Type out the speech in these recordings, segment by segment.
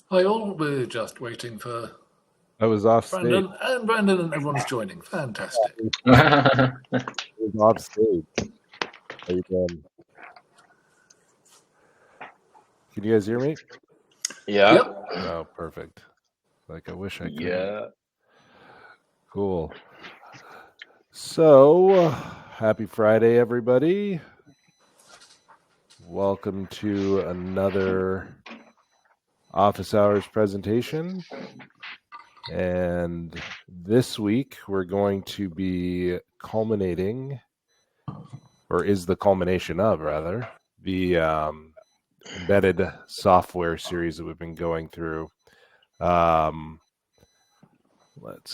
Hi all, we're just waiting for I was off stage. Brandon and everyone's joining. Fantastic. I was off stage. How you doing? Can you guys hear me? Yeah. Yep. Oh, perfect. Like I wish I could. Yeah. Cool. So, happy Friday, everybody. Welcome to another office hours presentation. And this week we're going to be culminating, or is the culmination of, rather, the embedded software series that we've been going through. Let's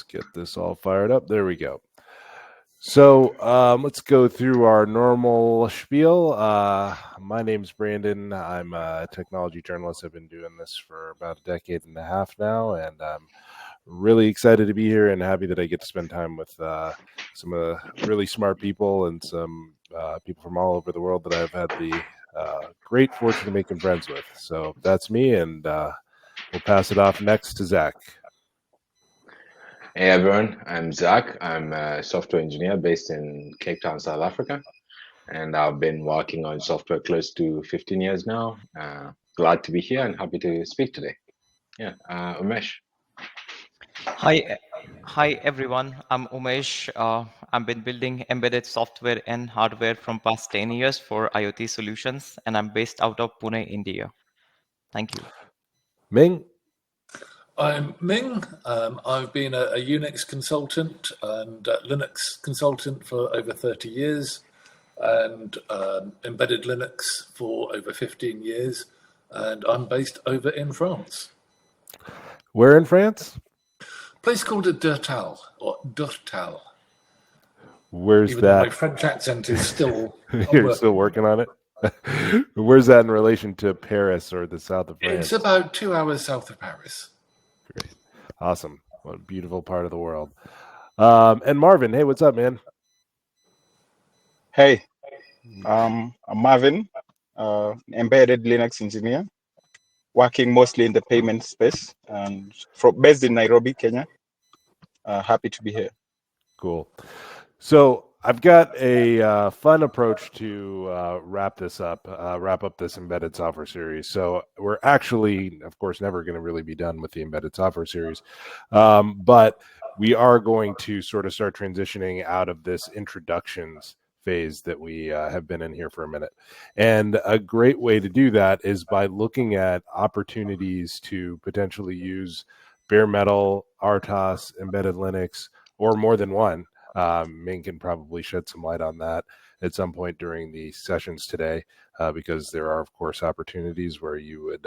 get this all fired up. There we go. So let's go through our normal spiel. My name's Brandon. I'm a technology journalist. I've been doing this for about a decade and a half now, and I'm really excited to be here and happy that I get to spend time with some of the really smart people and some people from all over the world that I've had the great fortune of making friends with. So that's me, and we'll pass it off next to Zacck. Hey everyone, I'm Zacck. I'm a software engineer based in Cape Town, South Africa, and I've been working on software close to 15 years now. Glad to be here and happy to speak today. Yeah, Umesh. Hi everyone. I'm Umesh. I've been building embedded software and hardware from past 10 years for IoT solutions, and I'm based out of Pune, India. Thank you. Ming. I'm Ming. I've been a Unix consultant and Linux consultant for over 30 years and embedded Linux for over 15 years. And I'm based over in France. Where in France? A place called Durtal or Durtal. Where's Even that? though my French accent is still You're still working on it? Where's that in relation to Paris or the south of France? It's about 2 hours south of Paris. Great. Awesome. What a beautiful part of the world. And Marvin, hey, what's up, man? Hey, I'm Marvin, embedded Linux engineer, working mostly in the payment space and based in Nairobi, Kenya. Happy to be here. Cool. So I've got a fun approach to wrap up this embedded software series. So we're actually, of course, never going to really be done with the embedded software series, but we are going to sort of start transitioning out of this introductions phase that we have been in here for a minute. And a great way to do that is by looking at opportunities to potentially use BareMetal, RTOS, embedded Linux, or more than one. Ming can probably shed some light on that at some point during the sessions today, because there are, of course, opportunities where you would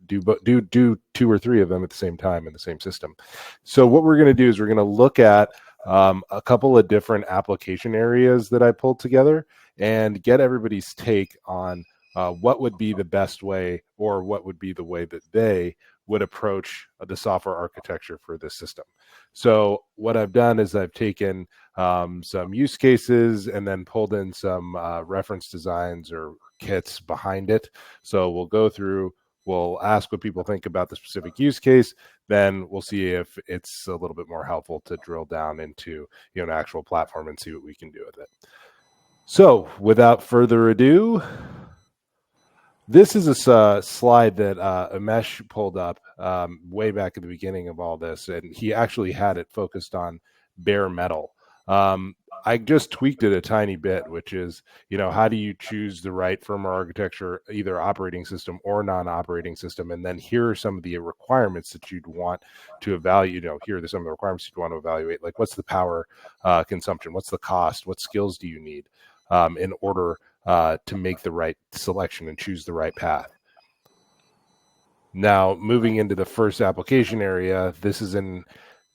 do two or three of them at the same time in the same system. So what we're going to do is we're going to look at a couple of different application areas that I pulled together and get everybody's take on what would be the best way, or what would be the way that they would approach the software architecture for this system. So what I've done is I've taken some use cases and then pulled in some reference designs or kits behind it. So we'll go through, we'll ask what people think about the specific use case, then we'll see if it's a little bit more helpful to drill down into an actual platform and see what we can do with it. So without further ado, this is a slide that Umesh pulled up way back at the beginning of all this, and he actually had it focused on BareMetal. I just tweaked it a tiny bit, which is, how do you choose the right firmware architecture, either operating system or non-operating system? And then here are some of the requirements that you'd want to evaluate. Here are some of the requirements you'd want to evaluate. Like, what's the power consumption? What's the cost? What skills do you need in order to make the right selection and choose the right path? Now, moving into the first application area, this is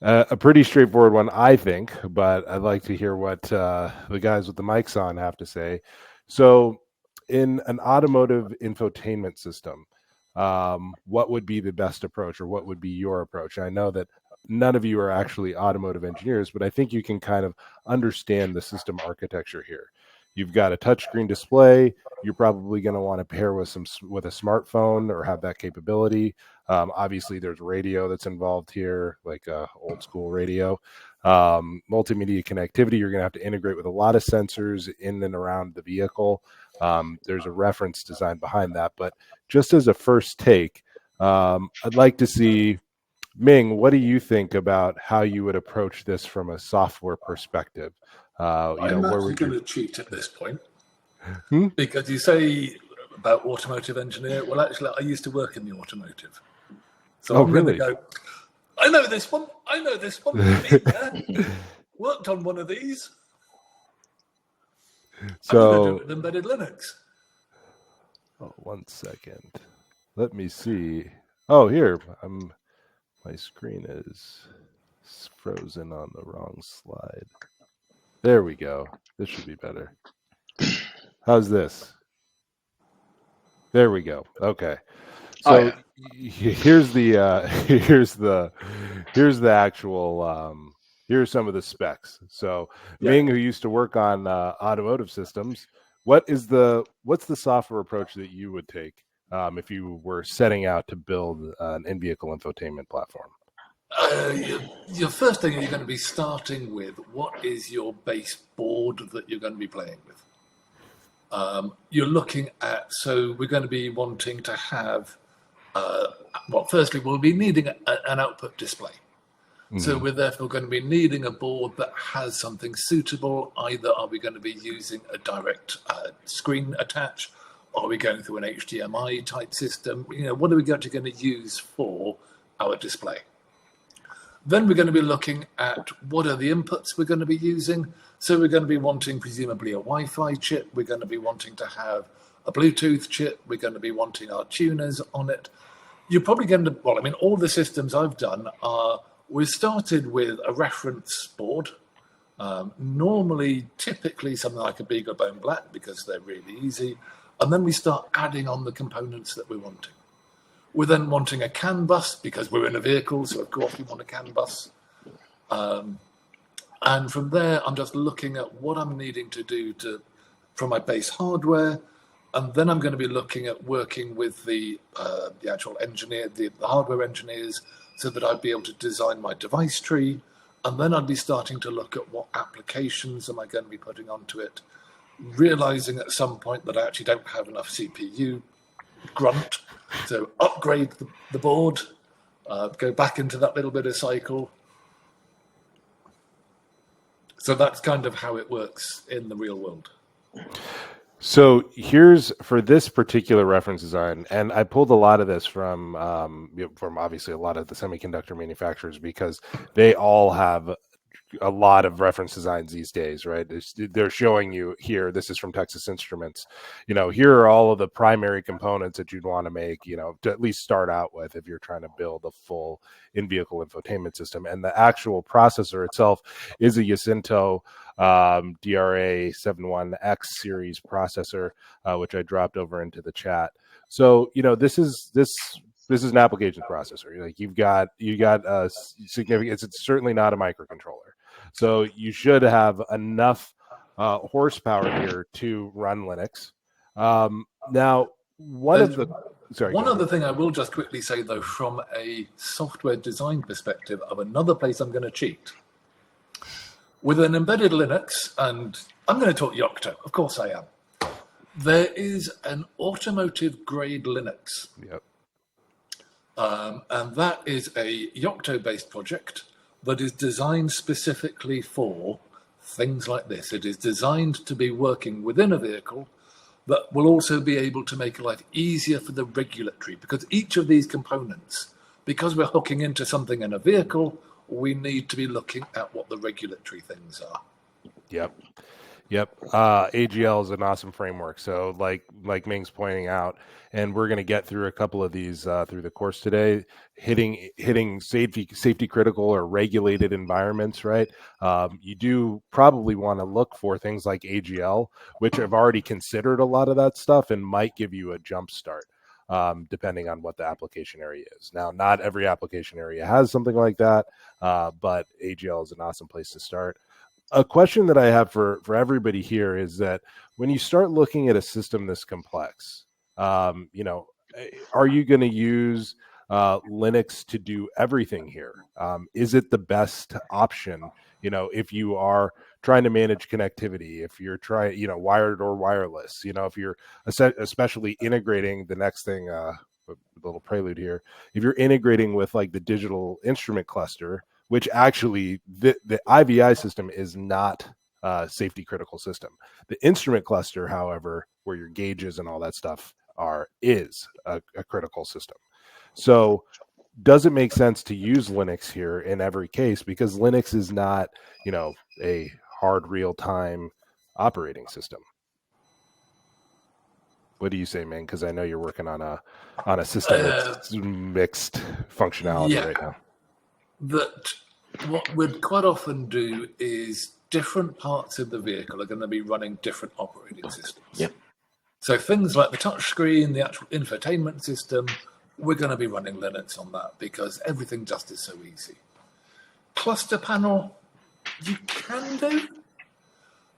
a pretty straightforward one, I think, but I'd like to hear what the guys with the mics on have to say. So in an automotive infotainment system, what would be the best approach, or what would be your approach? I know that none of you are actually automotive engineers, but I think you can kind of understand the system architecture here. You've got a touchscreen display. You're probably going to want to pair with a smartphone or have that capability. Obviously, there's radio that's involved here, like old school radio. Multimedia connectivity, you're going to have to integrate with a lot of sensors in and around the vehicle. There's a reference design behind that. But just as a first take, I'd like to see, Ming, what do you think about how you would approach this from a software perspective? I'm actually going to cheat at this point Hmm? because you say about automotive engineer. Well, actually, I used to work in the automotive. So Oh, I'm really? going to go, I know this one. I know this one. Been there. Worked on one of these. I'm going to do it with embedded Linux. Oh, 1 second. Let me see. Oh, here. My screen is frozen on the wrong slide. There we go. This should be better. How's this? There we go. Okay. So here's the here's the actual here's some of the specs. So Ming, who used to work on automotive systems, what's the software approach that you would take if you were setting out to build an in-vehicle infotainment platform? Your first thing you're going to be starting with, what is your base board that you're going to be playing with? You're looking at, so we're going to be wanting to have, firstly, we'll be needing an output display. Mm-hmm. So we're therefore going to be needing a board that has something suitable. Either are we going to be using a direct screen attach, or are we going through an HDMI type system? What are we actually going to use for our display? Then we're going to be looking at what are the inputs we're going to be using. So we're going to be wanting presumably a Wi-Fi chip. We're going to be wanting to have a Bluetooth chip. We're going to be wanting our tuners on it. You're probably going to, all the systems I've done are, we started with a reference board, typically something like a BeagleBone Black because they're really easy. And then we start adding on the components that we're wanting. We're then wanting a CAN bus because we're in a vehicle, so of course we want a CAN bus. And from there, I'm just looking at what I'm needing to do from my base hardware, and then I'm going to be looking at working with the actual engineer, the hardware engineers, so that I'd be able to design my device tree, and then I'd be starting to look at what applications am I going to be putting onto it, realizing at some point that I actually don't have enough CPU grunt. So upgrade the board, go back into that little bit of cycle. So that's kind of how it works in the real world. So here's for this particular reference design, and I pulled a lot of this from obviously a lot of the semiconductor manufacturers because they all have a lot of reference designs these days, right? They're showing you here, this is from Texas Instruments, here are all of the primary components that you'd want to make, to at least start out with if you're trying to build a full in-vehicle infotainment system. And the actual processor itself is a Yacinto DRA71X series processor, which I dropped over into the chat. So, this is an application processor. Like you got a significant. It's certainly not a microcontroller. So you should have enough horsepower here to run Linux. Now, one other thing I will just quickly say, though, from a software design perspective, of another place I'm going to cheat. With an embedded Linux, and I'm going to talk Yocto, of course I am. There is an automotive grade Linux. Yep. And that is a Yocto-based project that is designed specifically for things like this. It is designed to be working within a vehicle that will also be able to make life easier for the regulatory, because each of these components, because we're hooking into something in a vehicle, we need to be looking at what the regulatory things are. Yep. AGL is an awesome framework. So like Ming's pointing out, and we're going to get through a couple of these through the course today, hitting safety critical or regulated environments, right? You do probably want to look for things like AGL, which have already considered a lot of that stuff and might give you a jump start. Depending on what the application area is. Now, not every application area has something like that, but AGL is an awesome place to start. A question that I have for everybody here is that when you start looking at a system this complex, are you going to use Linux to do everything here? Is it the best option? If you are trying to manage connectivity, if you're trying, wired or wireless, if you're especially integrating the next thing, a little prelude here, if you're integrating with like the digital instrument cluster, which actually the IVI system is not a safety critical system. The instrument cluster, however, where your gauges and all that stuff is a critical system. So does it make sense to use Linux here in every case? Because Linux is not, a hard real-time operating system. What do you say, Ming? Because I know you're working on a system that's mixed functionality right now. That what we'd quite often do is different parts of the vehicle are going to be running different operating systems. Yep. So things like the touchscreen, the actual infotainment system, we're going to be running Linux on that because everything just is so easy. Cluster panel, you can do,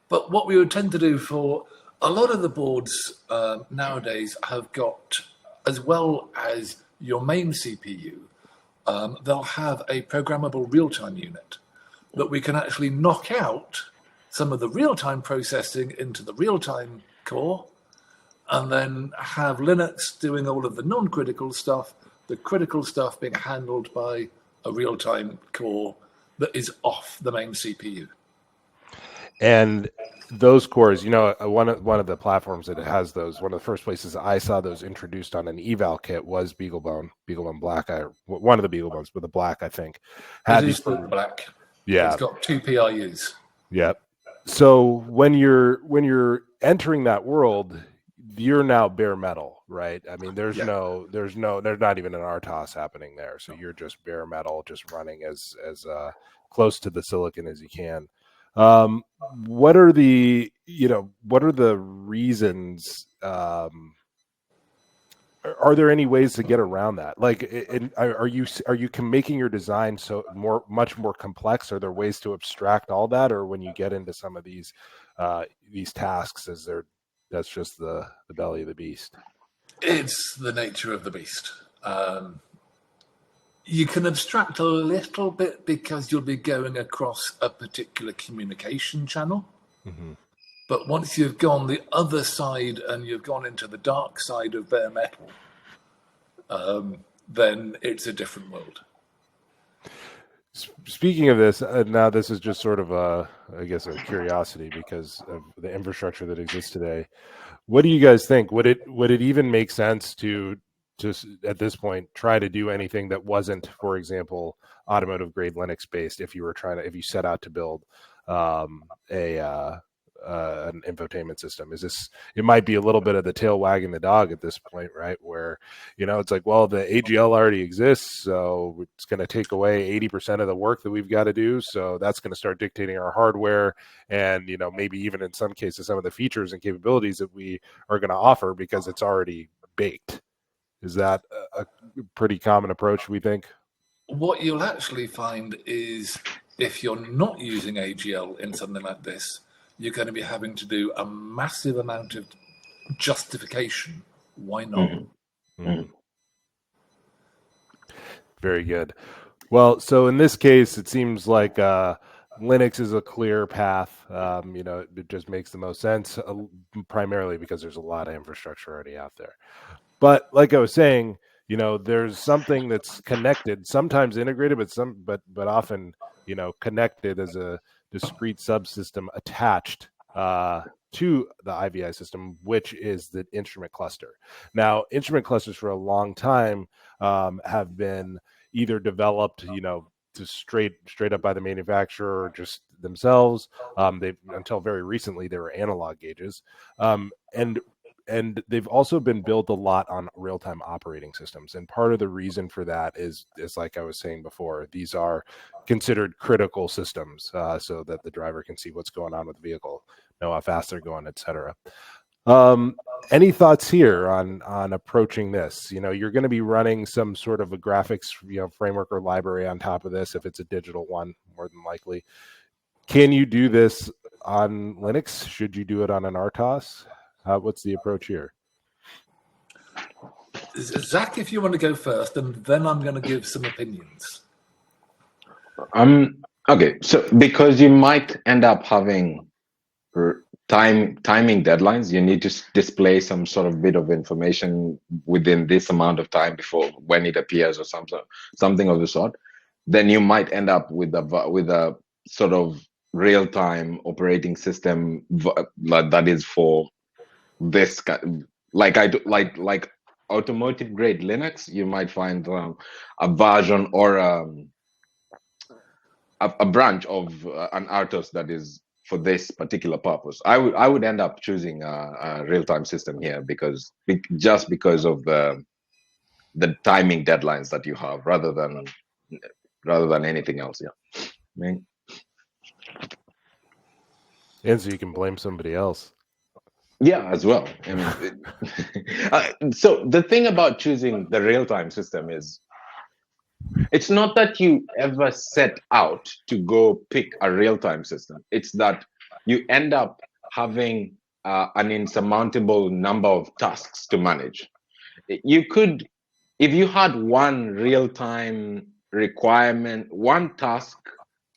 but what we would tend to do for a lot of the boards nowadays have got, as well as your main CPU, they'll have a programmable real-time unit that we can actually knock out some of the real-time processing into the real-time core, and then have Linux doing all of the non-critical stuff, the critical stuff being handled by a real-time core that is off the main CPU. And those cores, one of the platforms that has those, one of the first places I saw those introduced on an eval kit was BeagleBone Black. One of the BeagleBones, but the Black, I think, had these Black. Yeah, it's got 2 PRUs. Yep. So when you're entering that world, you're now BareMetal, right? I mean, there's not even an RTOS happening there. So you're just BareMetal, just running as close to the silicon as you can. What are the reasons? Are there any ways to get around that? Like, are you making your design much more complex? Are there ways to abstract all that, or when you get into some of these tasks, that's just the belly of the beast? It's the nature of the beast. You can abstract a little bit because you'll be going across a particular communication channel. Mm-hmm. But once you've gone the other side and you've gone into the dark side of BareMetal, then it's a different world. Speaking of this, now this is just sort of a curiosity because of the infrastructure that exists today. What do you guys think? Would it even make sense to at this point try to do anything that wasn't, for example, automotive grade Linux based? If you set out to build an infotainment system, it might be a little bit of the tail wagging the dog at this point, right? Where it's like, well, the AGL already exists, so it's going to take away 80% of the work that we've got to do. So that's going to start dictating our hardware, and maybe even in some cases some of the features and capabilities that we are going to offer because it's already baked. Is that a pretty common approach, we think? What you'll actually find is if you're not using AGL in something like this, you're going to be having to do a massive amount of justification. Why not? Mm-hmm. Mm-hmm. Very good. Well, so in this case, it seems like Linux is a clear path. It just makes the most sense, primarily because there's a lot of infrastructure already out there. But like I was saying, there's something that's connected, sometimes integrated, but often, connected as a discrete subsystem attached to the IVI system, which is the instrument cluster. Now, instrument clusters for a long time have been either developed, just straight up by the manufacturer or just themselves. Until very recently, they were analog gauges, and they've also been built a lot on real-time operating systems. And part of the reason for that is like I was saying before, these are considered critical systems, so that the driver can see what's going on with the vehicle, know how fast they're going, etc. Any thoughts here on approaching this? You're going to be running some sort of a graphics, framework or library on top of this if it's a digital one, more than likely. Can you do this on Linux? Should you do it on an RTOS? What's the approach here? Zacck, if you want to go first, and then I'm going to give some opinions. Okay, so because you might end up having timing deadlines, you need to display some sort of bit of information within this amount of time before when it appears or something of the sort. Then you might end up with a sort of real-time operating system that is for this kind, like automotive grade Linux. You might find a version or a branch of an RTOS that is for this particular purpose. I would end up choosing a real-time system here because just because of the timing deadlines that you have rather than anything else. Yeah. I mean, And so you can blame somebody else. yeah, as well. I mean, so the thing about choosing the real-time system is it's not that you ever set out to go pick a real-time system. It's that you end up having an insurmountable number of tasks to manage. You could, if you had one real-time requirement, one task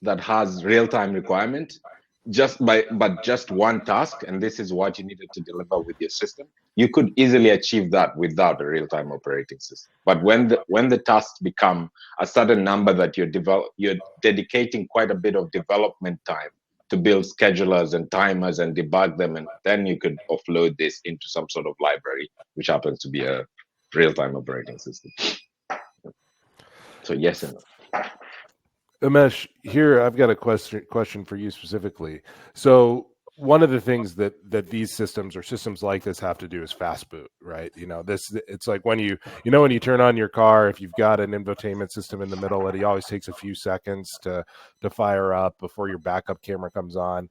that has real-time requirement, but just one task, and this is what you needed to deliver with your system, you could easily achieve that without a real-time operating system. But when the tasks become a certain number that you're dedicating quite a bit of development time to build schedulers and timers and debug them, and then you could offload this into some sort of library, which happens to be a real-time operating system. So yes and no. Umesh, here I've got a question for you specifically. So one of the things that these systems or systems like this have to do is fast boot, right? You know, it's like when you turn on your car, if you've got an infotainment system in the middle, it always takes a few seconds to fire up before your backup camera comes on,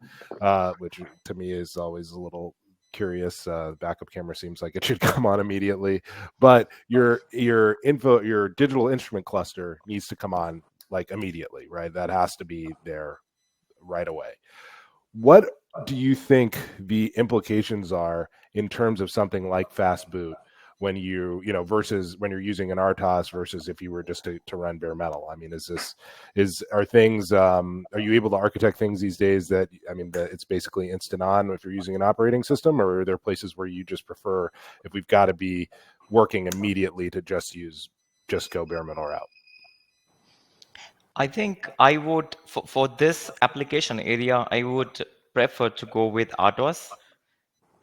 which to me is always a little curious. Backup camera seems like it should come on immediately, but your digital instrument cluster needs to come on like immediately, right? That has to be there right away. What do you think the implications are in terms of something like fast boot when versus when you're using an RTOS versus if you were just to run BareMetal? I mean, are you able to architect things these days that it's basically instant on if you're using an operating system, or are there places where you just prefer, if we've got to be working immediately, to just go BareMetal route? I think I would, for this application area, I would prefer to go with RTOS.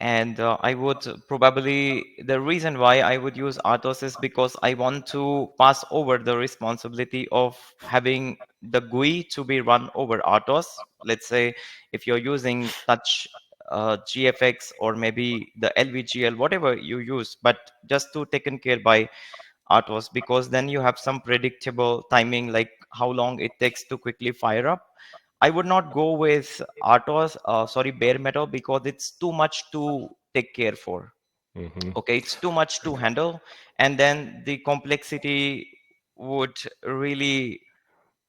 And I would probably, the reason why I would use RTOS is because I want to pass over the responsibility of having the GUI to be run over RTOS. Let's say if you're using touch GFX or maybe the LVGL, whatever you use, but just to taken care by RTOS, because then you have some predictable timing, like how long it takes to quickly fire up. I would not go with RTOS, BareMetal, because it's too much to take care for. Mm-hmm. Okay, it's too much to handle, and then the complexity would really,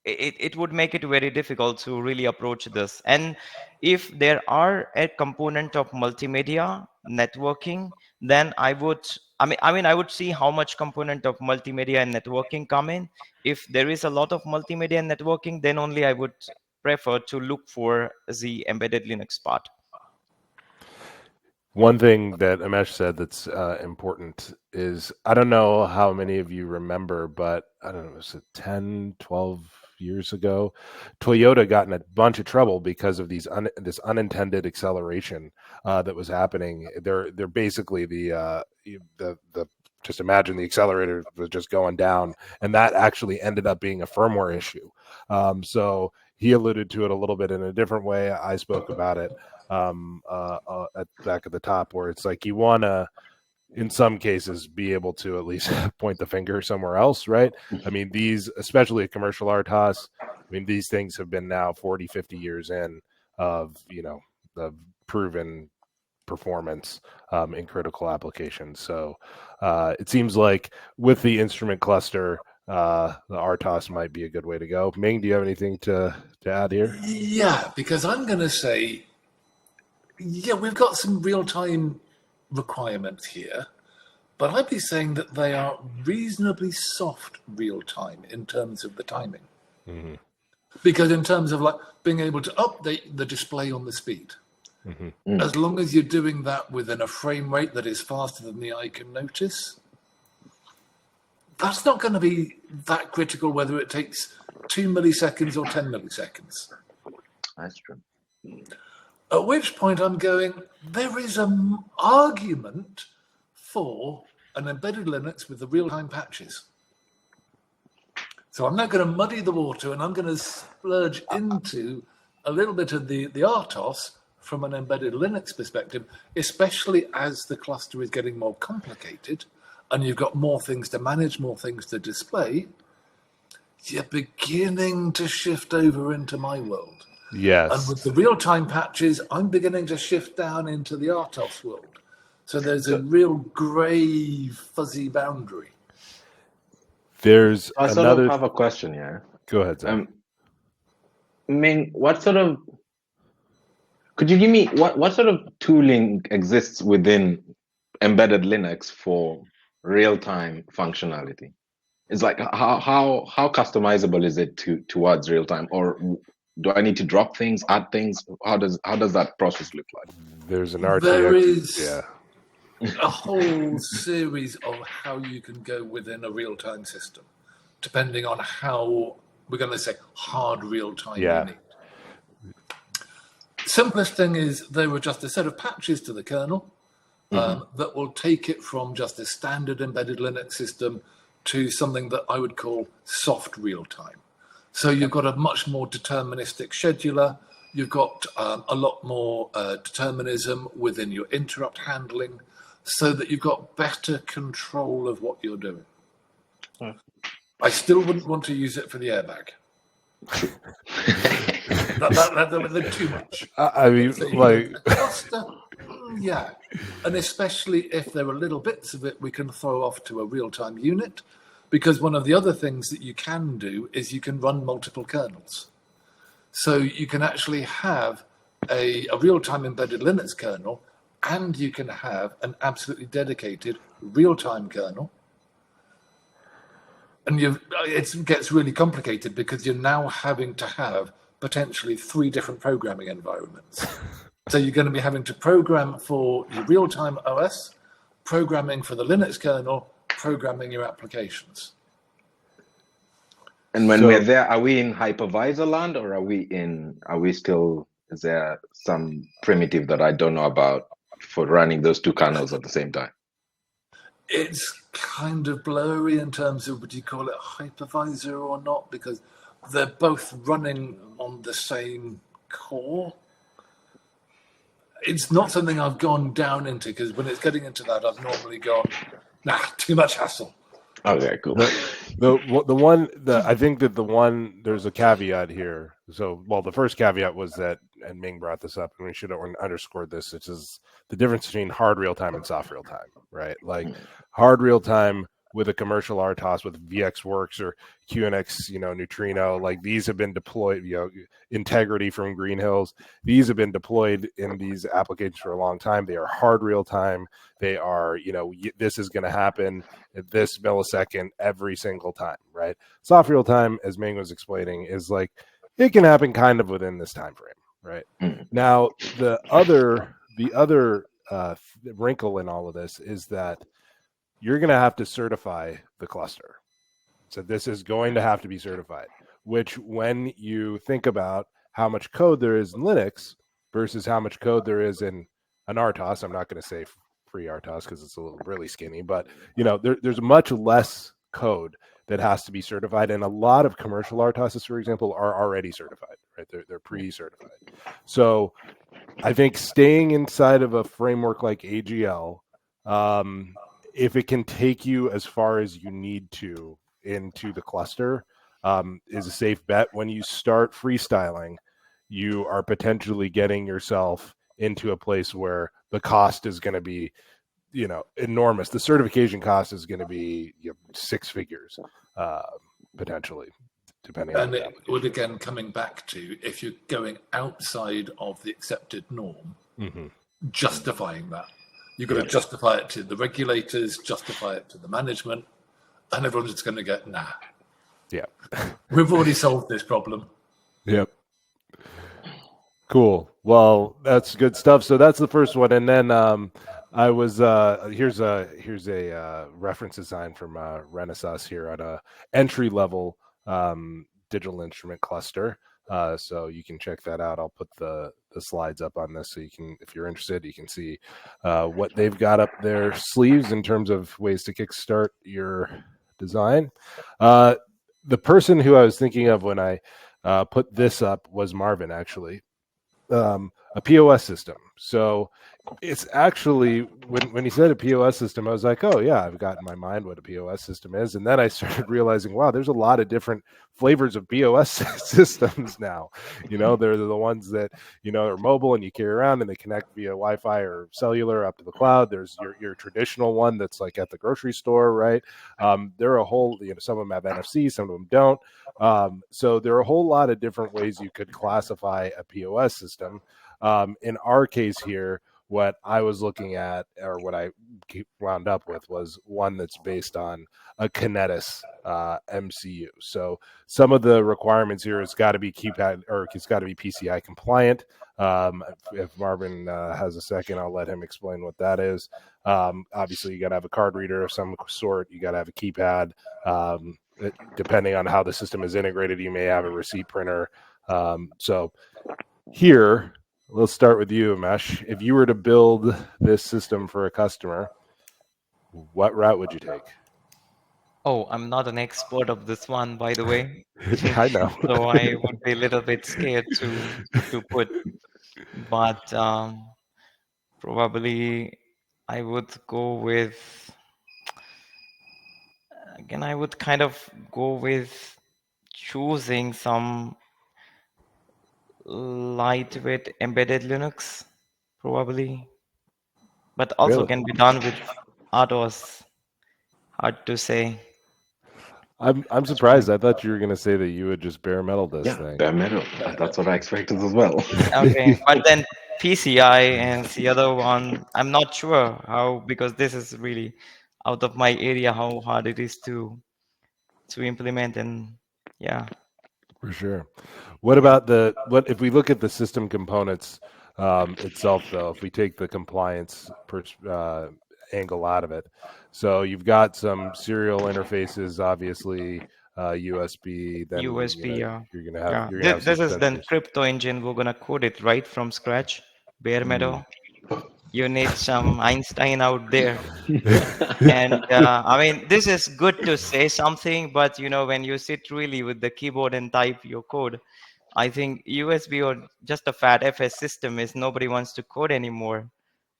it would make it very difficult to really approach this. And if there are a component of multimedia networking, then I would see how much component of multimedia and networking come in. If there is a lot of multimedia and networking, then only I would prefer to look for the embedded Linux part. One thing that Umesh said that's important is, I don't know how many of you remember, but I don't know, was it 10, 12 years ago, Toyota got in a bunch of trouble because of this unintended acceleration that was happening. They're basically the just imagine the accelerator was just going down, and that actually ended up being a firmware issue. So he alluded to it a little bit in a different way. I spoke about it back at the top, where it's like you want to, in some cases, be able to at least point the finger somewhere else, right? I mean, these, especially a commercial RTOS, I mean, these things have been now 40, 50 years in of, the proven performance in critical applications. So it seems like with the instrument cluster, the RTOS might be a good way to go. Ming, do you have anything to add here? Yeah, because I'm going to say, yeah, we've got some real-time requirements here, but I'd be saying that they are reasonably soft real-time in terms of the timing. Mm-hmm. Because in terms of like being able to update the display on the speed, as long as you're doing that within a frame rate that is faster than the eye can notice, that's not going to be that critical whether it takes 2 milliseconds or 10 milliseconds. That's true. At which point I'm going, there is an argument for an embedded Linux with the real-time patches. So I'm not going to muddy the water, and I'm going to splurge into a little bit of the RTOS from an embedded Linux perspective, especially as the cluster is getting more complicated and you've got more things to manage, more things to display. You're beginning to shift over into my world. Yes. And with the real-time patches, I'm beginning to shift down into the RTOS world. So there's a real grey, fuzzy boundary. There's I sort of have a question here. Go ahead, Zacck. Ming, could you give me what sort of tooling exists within embedded Linux for real-time functionality? It's like how customizable is it towards real-time, or do I need to drop things, add things? How does that process look like? There's an RTX. There is a whole series of how you can go within a real-time system, depending on how we're going to say hard real-time you need. Simplest thing is there were just a set of patches to the kernel that will take it from just a standard embedded Linux system to something that I would call soft real-time. So you've got a much more deterministic scheduler. You've got a lot more determinism within your interrupt handling, so that you've got better control of what you're doing. I still wouldn't want to use it for the airbag. That's too much. I mean, So like, cluster, yeah, and especially if there are little bits of it we can throw off to a real-time unit, because one of the other things that you can do is you can run multiple kernels. So you can actually have a real-time embedded Linux kernel, and you can have an absolutely dedicated real-time kernel. And it gets really complicated because you're now having to have potentially 3 different programming environments. So you're going to be having to program for your real-time OS, programming for the Linux kernel, programming your applications. And when we're there, are we in hypervisor land, or is there some primitive that I don't know about for running those 2 kernels at the same time? It's kind of blurry in terms of, would you call it hypervisor or not? Because they're both running on the same core. It's not something I've gone down into, because when it's getting into that, I've normally gone, too much hassle. Okay, cool. I think that there's a caveat here. So, the first caveat was that, and Ming brought this up, and we should have underscored this, which is the difference between hard real time and soft real time, right? Like hard real time with a commercial RTOS with VxWorks or QNX, Neutrino, like these have been deployed, Integrity from Green Hills. These have been deployed in these applications for a long time. They are hard real time. They are, this is going to happen at this millisecond every single time, right? Soft real time, as Ming was explaining, is like, it can happen kind of within this time frame, right? Now, the other wrinkle in all of this is that you're going to have to certify the cluster. So this is going to have to be certified, which when you think about how much code there is in Linux versus how much code there is in an RTOS, I'm not going to say free RTOS because it's a little really skinny, but there's much less code that has to be certified. And a lot of commercial RTOSs, for example, are already certified, right? They're pre-certified. So I think staying inside of a framework like AGL, if it can take you as far as you need to into the cluster, is a safe bet. When you start freestyling, you are potentially getting yourself into a place where the cost is going to be, enormous. The certification cost is going to be 6 figures, potentially, depending on. And it would, again, coming back to, if you're going outside of the accepted norm, justifying that. You've got to justify it to the regulators, justify it to the management, and everyone's just going to go, nah. Yeah. We've already solved this problem. Yep. Cool. Well, that's good stuff. So that's the first one, and then I was here's a reference design from Renaissance here on a entry level digital instrument cluster. So you can check that out. I'll put the slides up on this so you can, if you're interested, you can see what they've got up their sleeves in terms of ways to kickstart your design. The person who I was thinking of when I put this up was Marvin, actually. A POS system. So it's actually when he said a POS system, I was like, oh yeah, I've got in my mind what a POS system is. And then I started realizing, wow, there's a lot of different flavors of POS systems now. They're the ones that, are mobile and you carry around and they connect via Wi-Fi or cellular up to the cloud. There's your traditional one that's like at the grocery store, right? There are a whole, some of them have NFC, some of them don't. So there are a whole lot of different ways you could classify a POS system. In our case here, what I was looking at, or what I wound up with, was one that's based on a Kinetis MCU. So some of the requirements here, it's got to be keypad, or it's got to be PCI compliant. If Marvin has a second, I'll let him explain what that is. Obviously, you got to have a card reader of some sort. You got to have a keypad. Depending on how the system is integrated, you may have a receipt printer. So here, let's start with you, Umesh. If you were to build this system for a customer, what route would you take? Oh, I'm not an expert of this one, by the way. I know. So I would be a little bit scared to put, but probably I would go with, again, I would kind of go with choosing some lightweight embedded Linux, probably, but also Really? can be done with RTOS. Hard to say. I'm surprised. I thought you were going to say that you would just bare metal this thing. BareMetal. That's what I expected as well. Okay, but then PCI and the other one, I'm not sure how, because this is really out of my area, how hard it is to implement. And yeah. For sure. What about what if we look at the system components itself, though? If we take the compliance angle out of it, so you've got some serial interfaces, obviously USB. Then USB, yeah. You're gonna have. Yeah. This is then crypto engine. We're gonna code it right from scratch. BareMetal. You need some Einstein out there. And I mean, this is good to say something, but when you sit really with the keyboard and type your code, I think USB or just a fat FS system is nobody wants to code anymore,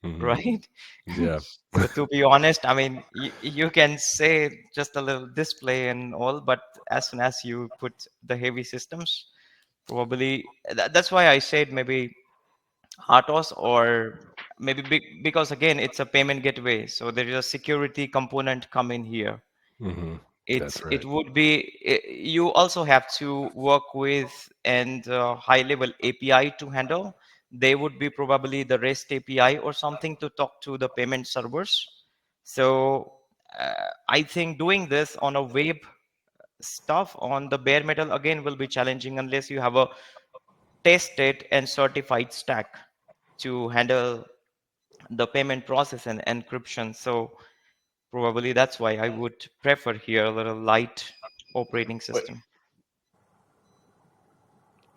right? Yeah. So to be honest, I mean, you can say just a little display and all, but as soon as you put the heavy systems, probably that's why I said maybe RTOS, or maybe because again it's a payment gateway, so there is a security component come in here. It would be, you also have to work with and high level API to handle. They would be probably the REST API or something to talk to the payment servers. So I think doing this on a web stuff on the BareMetal again will be challenging unless you have a tested and certified stack to handle the payment process and encryption. So probably that's why I would prefer here a little light operating system.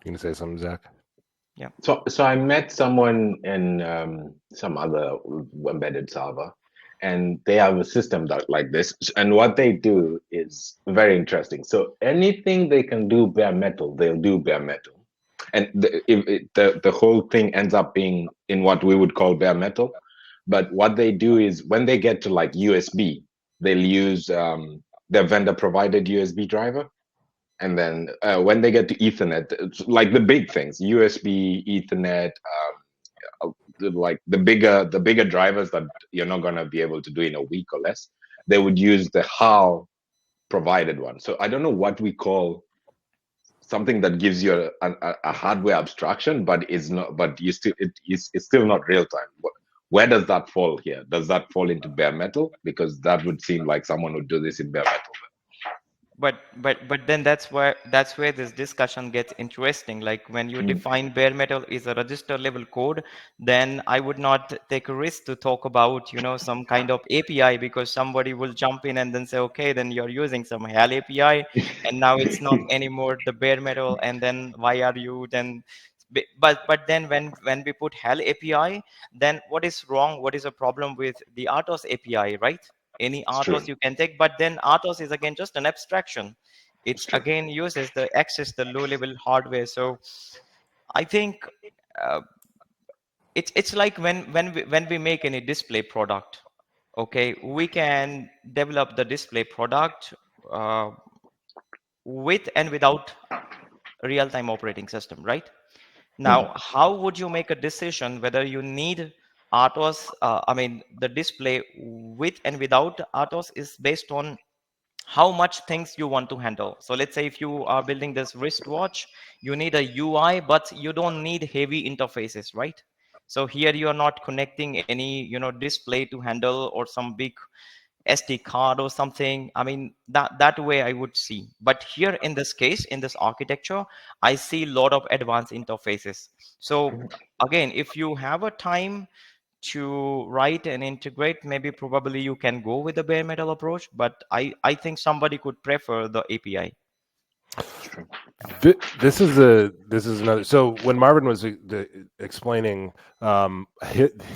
You gonna say something, Zacck? Yeah. So I met someone in some other embedded server, and they have a system like this. And what they do is very interesting. So anything they can do bare metal, they'll do bare metal. And the whole thing ends up being in what we would call bare metal. But what they do is when they get to like USB, they'll use their vendor provided USB driver. And then when they get to Ethernet, it's like the big things, USB, Ethernet, like the bigger drivers that you're not going to be able to do in a week or less, they would use the HAL provided one. So I don't know what we call something that gives you a hardware abstraction, but it's not. But it's still not real time. Where does that fall here? Does that fall into BareMetal? Because that would seem like someone would do this in BareMetal. But then that's where this discussion gets interesting. Like when you define bare metal is a register level code, then I would not take a risk to talk about, you know, some kind of API, because somebody will jump in and then say, okay, then you're using some HAL API and now it's not anymore the bare metal, and then why are you then but then when we put HAL API, then what is wrong, what is a problem with the RTOS API, right? Any It's true. RTOS you can take, but then RTOS is again just an abstraction. It It's true. again uses the access the low level hardware. So I think uh, it's like when we make any display product, okay, we can develop the display product uh, with and without real-time operating system, right? Now, how would you make a decision whether you need RTOS? I mean, the display with and without RTOS is based on how much things you want to handle. So let's say if you are building this wristwatch, you need a UI, but you don't need heavy interfaces, right? So here you are not connecting any, you know, display to handle or some big SD card or something. I mean, that way I would see. But here in this case, in this architecture, I see a lot of advanced interfaces. So again, if you have a time to write and integrate, maybe probably you can go with the bare metal approach, but I think somebody could prefer the API. This is another. So when Marvin was explaining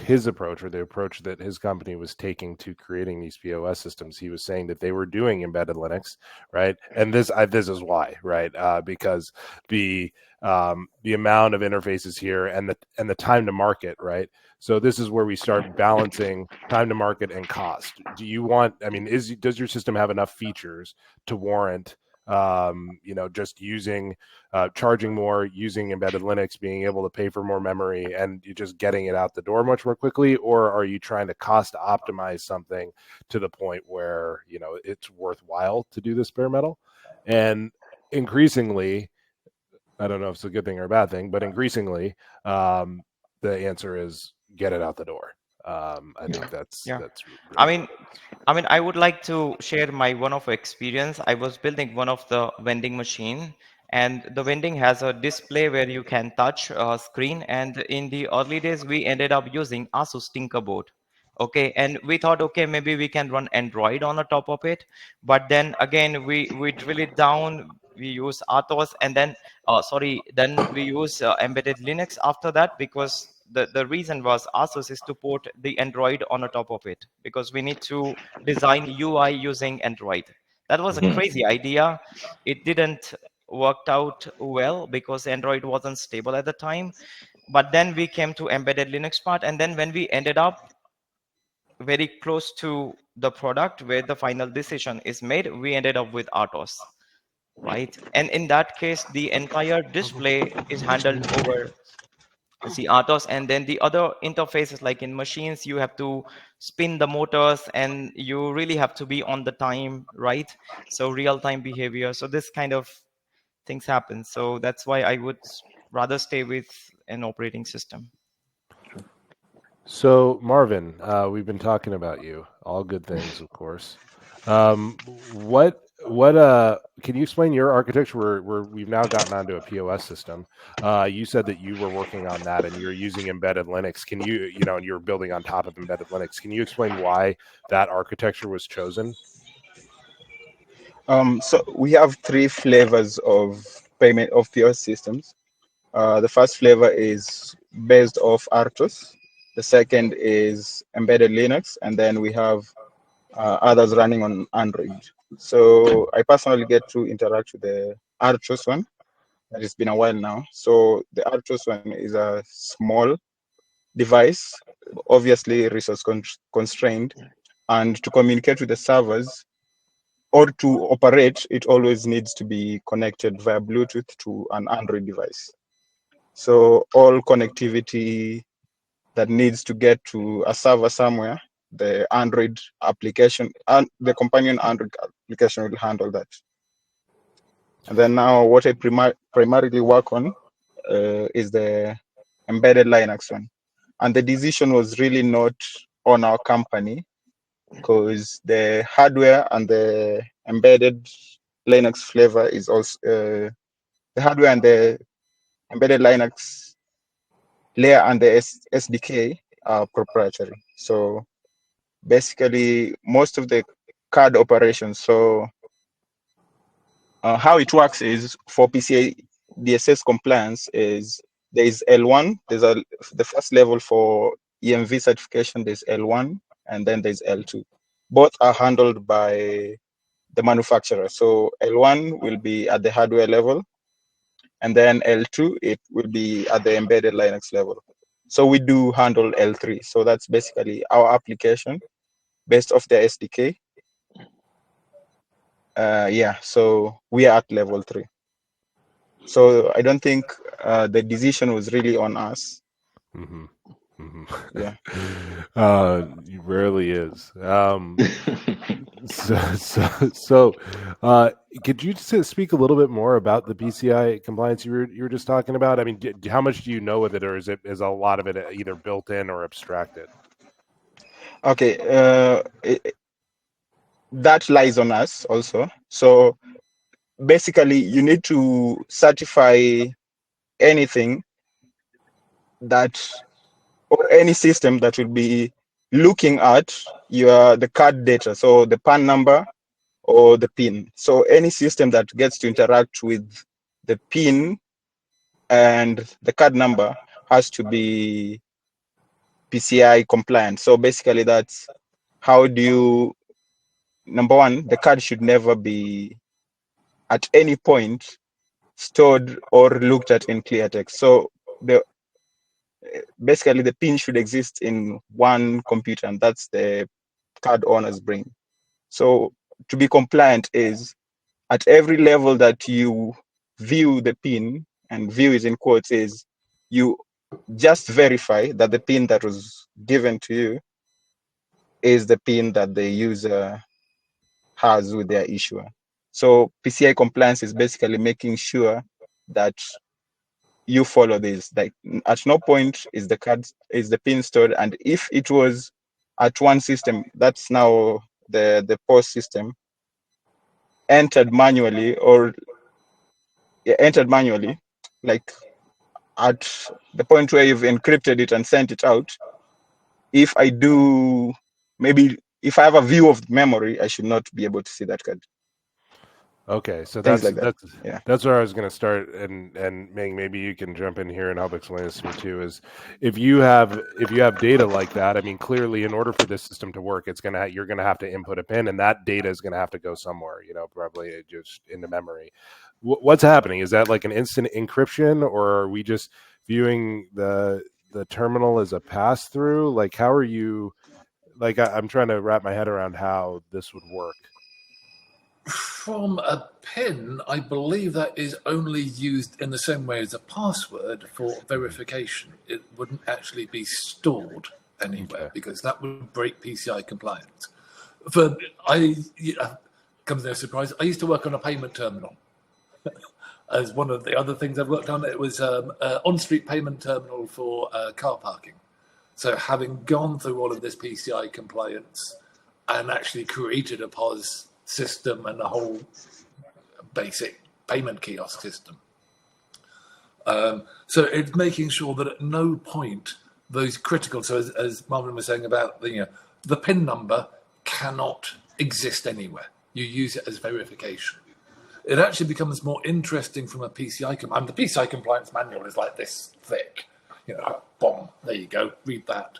his approach, or the approach that his company was taking to creating these POS systems, he was saying that they were doing embedded Linux, right? And this is why, right? Because the amount of interfaces here and the time to market, right? So this is where we start balancing time to market and cost. Do you want? I mean, does your system have enough features to warrant just using charging more, using embedded Linux, being able to pay for more memory, and you're just getting it out the door much more quickly? Or are you trying to cost optimize something to the point where, you know, it's worthwhile to do this bare metal? And increasingly, I don't know if it's a good thing or a bad thing, but increasingly, the answer is get it out the door. I think that's really I mean, I would like to share my one of experience. I was building one of the vending machine, and the vending has a display where you can touch a screen. And in the early days, we ended up using Asus Tinkerboard. Okay, and we thought, okay, maybe we can run Android on the top of it. But then again, we drill it down. We use RTOS, and then then we use embedded Linux after that, because the reason was Asus is to port the Android on the top of it, because we need to design UI using Android. That was a crazy idea. It didn't worked out well because Android wasn't stable at the time. But then we came to embedded Linux part, and then when we ended up very close to the product where the final decision is made, we ended up with RTOS, right? And in that case, the entire display is handled over the RTOS, and then the other interfaces, like in machines, you have to spin the motors and you really have to be on the time, right? So real-time behavior. So this kind of things happen. So that's why I would rather stay with an operating system. So Marvin, we've been talking about you, all good things, of course. What can you explain your architecture where we've now gotten onto a POS system? You said that you were working on that and you're using embedded Linux. Can and you're building on top of embedded Linux. Can you explain why that architecture was chosen? So we have three flavors of payment of POS systems. The first flavor is based off RTOS. The second is embedded Linux, and then we have others running on Android. So I personally get to interact with the RTOS one. It's been a while now. So the RTOS one is a small device, obviously resource constrained, and to communicate with the servers or to operate, it always needs to be connected via Bluetooth to an Android device. So all connectivity that needs to get to a server somewhere, the Android application and the companion Android application will handle that. And then now what I primarily work on is the embedded Linux one. and the decision was really not on our company, because the hardware and the embedded Linux flavor is also the hardware and the embedded Linux layer and the SDK are proprietary. So basically, most of the card operations. So how it works is, for PCI DSS compliance, is there is L1. The first level for EMV certification. There's L1, and then there's L2. Both are handled by the manufacturer. So L1 will be at the hardware level, and then L2 it will be at the embedded Linux level. So we do handle L3. So that's basically our application based off the SDK. So we are at level 3. So I don't think the decision was really on us. Mm-hmm. Mm-hmm. Yeah. It rarely is. So, could you just speak a little bit more about the PCI compliance you were just talking about? I mean, how much do you know with it, or is a lot of it either built in or abstracted? Okay. That lies on us also. So basically, you need to certify anything that, or any system that will be looking at the card data, so the PAN number or the PIN. So any system that gets to interact with the PIN and the card number has to be PCI compliant. So basically, that's how do you, number one, the card should never be at any point stored or looked at in clear text. So basically the PIN should exist in one computer, and that's the card owner's brain. So to be compliant is, at every level that you view the PIN, and view is in quotes, is you just verify that the PIN that was given to you is the PIN that the user has with their issuer. So PCI compliance is basically making sure that you follow this. Like, at no point is the PIN stored, and if it was at one system, that's now the POS system, entered manually, like at the point where you've encrypted it and sent it out. If I do, maybe if I have a view of memory, I should not be able to see that card. Okay, so Things like that. that's where I was going to start, and Ming, maybe you can jump in here and help explain this to me too. Is if you have data like that, I mean, clearly, in order for this system to work, you're going to have to input a pin, and that data is going to have to go somewhere. Probably just into memory. What's happening? Is that like an instant encryption, or are we just viewing the terminal as a pass through? Like, how are you? Like, I'm trying to wrap my head around how this would work. From a PIN, I believe that is only used in the same way as a password for verification. It wouldn't actually be stored anywhere, because that would break PCI compliance. Comes no surprise, I used to work on a payment terminal. As one of the other things I've worked on, it was an on-street payment terminal for car parking. So having gone through all of this PCI compliance and actually created a POS system and a whole basic payment kiosk system. So it's making sure that at no point those critical, so as Marvin was saying about the PIN number cannot exist anywhere. You use it as verification. It actually becomes more interesting from a PCI and the PCI compliance manual is like this thick. Boom, there you go, read that.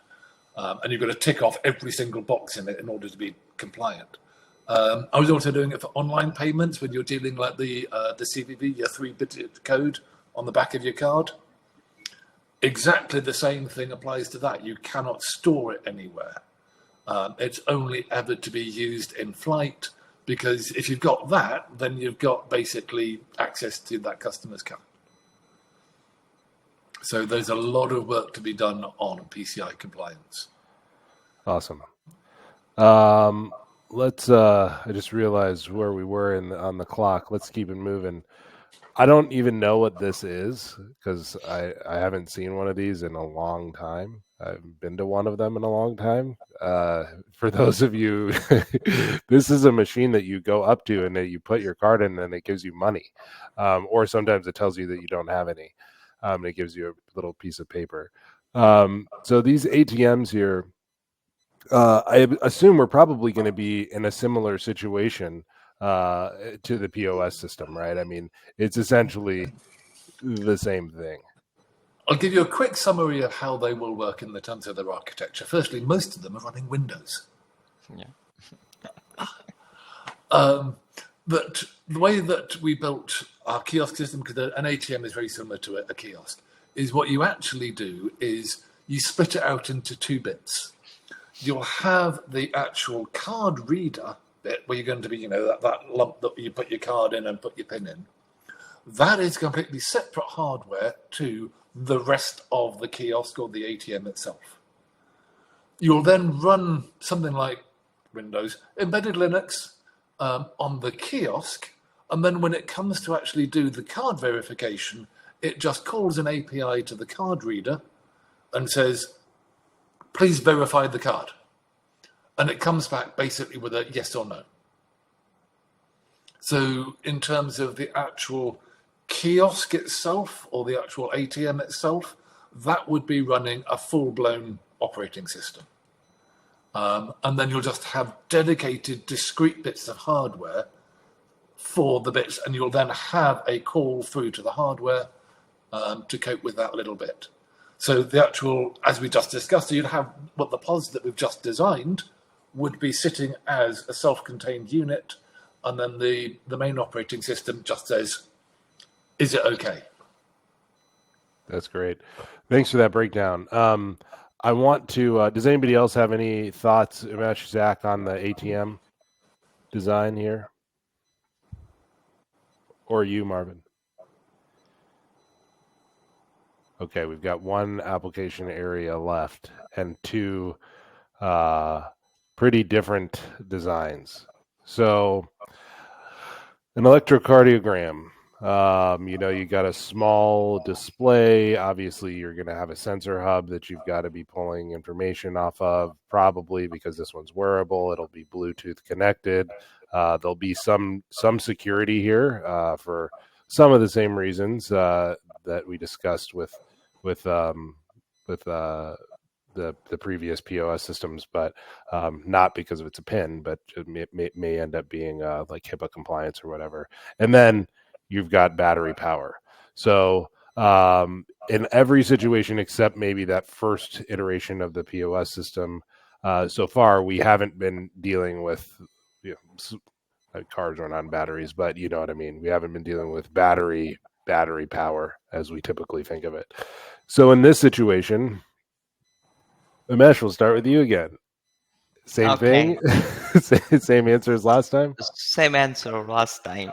And you've got to tick off every single box in it in order to be compliant. I was also doing it for online payments when you're dealing like the CVV, your 3-bit code on the back of your card. Exactly the same thing applies to that. You cannot store it anywhere. It's only ever to be used in flight, because if you've got that, then you've got basically access to that customer's card. So there's a lot of work to be done on PCI compliance. Awesome. Let's I just realized where we were on the clock. Let's keep it moving. I don't even know what this is, because I haven't seen one of these in a long time. I've been to one of them in a long time. For those of you, this is a machine that you go up to and that you put your card in and it gives you money. Or sometimes it tells you that you don't have any. And it gives you a little piece of paper. So these ATMs here, I assume we're probably going to be in a similar situation to the POS system, right? I mean, it's essentially the same thing. I'll give you a quick summary of how they will work in the terms of their architecture. Firstly, most of them are running Windows. Yeah. But the way that we built our kiosk system, because an ATM is very similar to a kiosk, is what you actually do is you split it out into 2 bits. You'll have the actual card reader bit where you're going to be, that lump that you put your card in and put your PIN in. That is completely separate hardware to the rest of the kiosk or the ATM itself. You'll then run something like Windows, embedded Linux on the kiosk, and then when it comes to actually do the card verification, it just calls an API to the card reader and says, please verify the card. And it comes back basically with a yes or no. So in terms of the actual kiosk itself or the actual ATM itself, that would be running a full-blown operating system. And then you'll just have dedicated discrete bits of hardware for the bits, and you'll then have a call through to the hardware to cope with that little bit. So the actual, as we just discussed, you'd have what the POS that we've just designed would be sitting as a self-contained unit, and then the main operating system just says, is it okay? That's great. Thanks for that breakdown. I want to, does anybody else have any thoughts, Umesh, Zacck, on the ATM design here? Or you, Marvin? Okay, we've got 1 application area left and 2 pretty different designs. So an electrocardiogram, you got a small display. Obviously, you're going to have a sensor hub that you've got to be pulling information off of, probably because this one's wearable. It'll be Bluetooth connected. There'll be some security here for some of the same reasons that we discussed with the previous POS systems, but not because of it's a PIN, but it may end up being like HIPAA compliance or whatever. And then you've got battery power. So in every situation except maybe that first iteration of the POS system, so far we haven't been dealing with cars run on batteries, but you know what I mean. We haven't been dealing with battery power as we typically think of it. So in this situation, Umesh, we'll start with you again. Same thing? Same answer as last time? Same answer last time.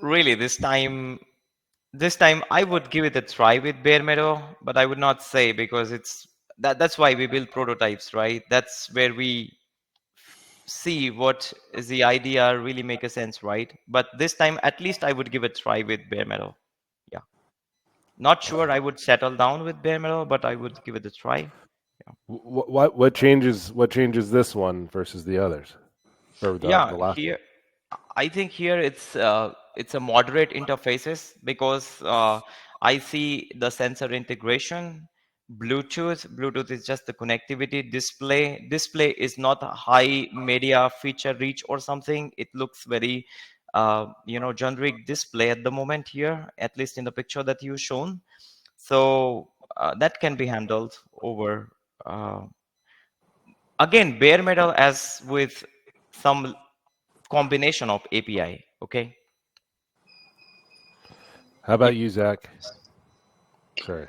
Really, this time I would give it a try with BareMetal, but I would not say, because that's why we build prototypes, right? That's where we see what is the idea, really make a sense, right? But this time, at least I would give it a try with BareMetal. Yeah. Not sure I would settle down with BareMetal, but I would give it a try. Yeah. What changes this one versus the others? Or the last here, one? I think here it's a moderate interfaces, because I see the sensor integration, Bluetooth is just the connectivity. Display is not a high media feature reach or something. It looks very generic display at the moment here, at least in the picture that you've shown. So that can be handled over again, BareMetal as with some combination of API. Okay. How about you, Zacck? Sorry.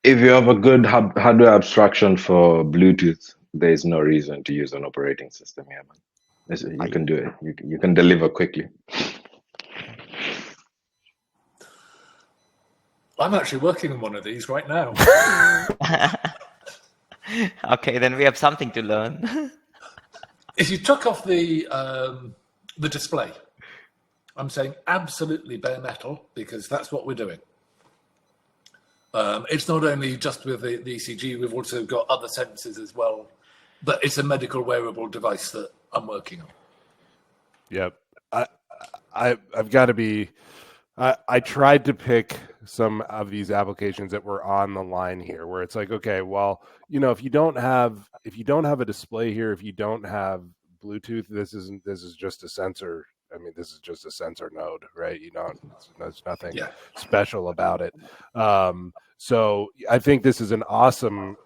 If you have a good hardware abstraction for Bluetooth, there's no reason to use an operating system here, man. You can do it. You can deliver quickly. I'm actually working on one of these right now. Okay, then we have something to learn. If you took off the display I'm saying absolutely bare metal because that's what we're doing. It's not only just with the ECG, we've also got other sensors as well, but it's a medical wearable device that I'm working on. Yep. I've got to be. I tried to pick some of these applications that were on the line here, where it's like, okay, well, if you don't have a display here, if you don't have Bluetooth, this is just a sensor. I mean, this is just a sensor node, right? There's nothing special about it. So I think this is an awesome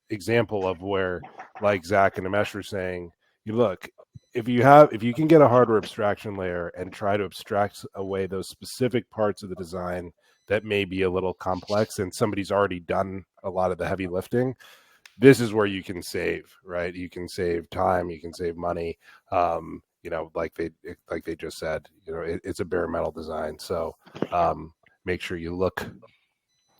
example of where, like Zacck and Umesh were saying, you look, if you can get a hardware abstraction layer and try to abstract away those specific parts of the design that may be a little complex and somebody's already done a lot of the heavy lifting, this is where you can save, right? You can save time, you can save money. Like they just said, it's a bare metal design. So make sure you look